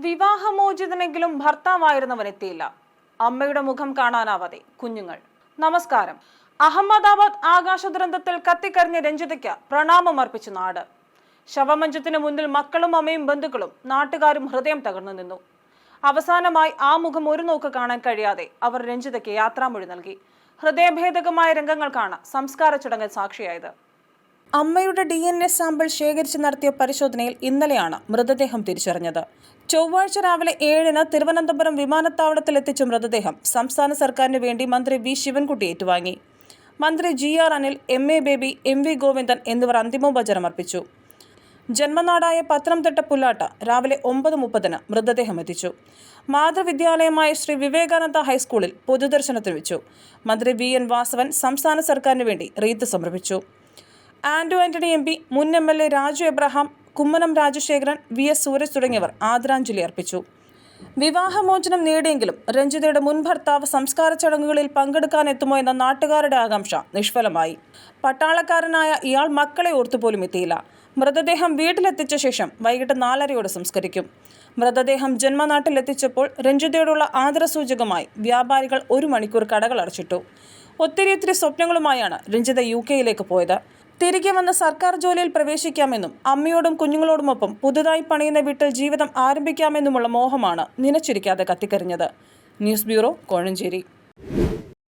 വിവാഹമോചിതനെങ്കിലും ഭർത്താവായിരുന്നവനെത്തിയില്ല. അമ്മയുടെ മുഖം കാണാനാവാതെ കുഞ്ഞുങ്ങൾ. നമസ്കാരം. അഹമ്മദാബാദ് ആകാശ ദുരന്തത്തിൽ കത്തിക്കരിഞ്ഞ രഞ്ജിതയ്ക്ക് പ്രണാമം അർപ്പിച്ചു നാട്. ശവമഞ്ചത്തിന് മുന്നിൽ മക്കളും അമ്മയും ബന്ധുക്കളും നാട്ടുകാരും ഹൃദയം തകർന്നു നിന്നു. അവസാനമായി ആ മുഖം ഒരു നോക്ക് കാണാൻ കഴിയാതെ അവർ രഞ്ജിതയ്ക്ക് യാത്രാമൊഴി നൽകി. ഹൃദയഭേദകമായ രംഗങ്ങൾക്കാണ് സംസ്കാര ചടങ്ങിൽ സാക്ഷിയായത്. അമ്മയുടെ DNA സാമ്പിൾ ശേഖരിച്ച് നടത്തിയ പരിശോധനയിൽ ഇന്നലെയാണ് മൃതദേഹം തിരിച്ചറിഞ്ഞത്. ചൊവ്വാഴ്ച രാവിലെ 7-ന് തിരുവനന്തപുരം വിമാനത്താവളത്തിലെത്തിച്ച മൃതദേഹം സംസ്ഥാന സർക്കാരിന് വേണ്ടി മന്ത്രി വി ശിവൻകുട്ടി ഏറ്റുവാങ്ങി. മന്ത്രി GR Anil, MA baby, MV Govindan എന്നിവർ അന്തിമോപചാരം അർപ്പിച്ചു. ജന്മനാടായ പത്തനംതിട്ട പുല്ലാട്ട് രാവിലെ 9:30-ന് മൃതദേഹം എത്തിച്ചു. മാതൃവിദ്യാലയമായ ശ്രീ വിവേകാനന്ദ ഹൈസ്കൂളിൽ പൊതുദർശനത്തിന് വെച്ചു. മന്ത്രി VN വാസവൻ സംസ്ഥാന സർക്കാരിന് വേണ്ടി റീത്ത് സമർപ്പിച്ചു. ആന്റോ ആന്റണി MP, മുൻ MLA രാജു എബ്രഹാം, കുമ്മനം രാജശേഖരൻ, VS സൂരജ് തുടങ്ങിയവർ ആദരാഞ്ജലി അർപ്പിച്ചു. വിവാഹമോചനം നേടിയെങ്കിലും രഞ്ജിതയുടെ മുൻ ഭർത്താവ് സംസ്കാര ചടങ്ങുകളിൽ പങ്കെടുക്കാനെത്തുമോ എന്ന നാട്ടുകാരുടെ ആകാംക്ഷ നിഷ്ഫലമായി. പട്ടാളക്കാരനായ ഇയാൾ മക്കളെ ഓർത്തുപോലും എത്തിയില്ല. മൃതദേഹം വീട്ടിലെത്തിച്ച ശേഷം വൈകിട്ട് 4:30-ഓടെ സംസ്കരിക്കും. മൃതദേഹം ജന്മനാട്ടിലെത്തിച്ചപ്പോൾ രഞ്ജിതയോടുള്ള ആദരസൂചകമായി വ്യാപാരികൾ 1 മണിക്കൂർ കടകൾ അടച്ചിട്ടു. ഒത്തിരി സ്വപ്നങ്ങളുമായാണ് രഞ്ജിത UK-യിലേക്ക് പോയത്. തിരികെ വന്ന് സർക്കാർ ജോലിയിൽ പ്രവേശിക്കാമെന്നും അമ്മയോടും കുഞ്ഞുങ്ങളോടുമൊപ്പം പുതുതായി പണിയുന്ന വീട്ടിൽ ജീവിതം ആരംഭിക്കാമെന്നുമുള്ള മോഹമാണ് നിലച്ചിരിക്കാതെ കത്തിക്കരിഞ്ഞത്. News bureau, Kozhencherry.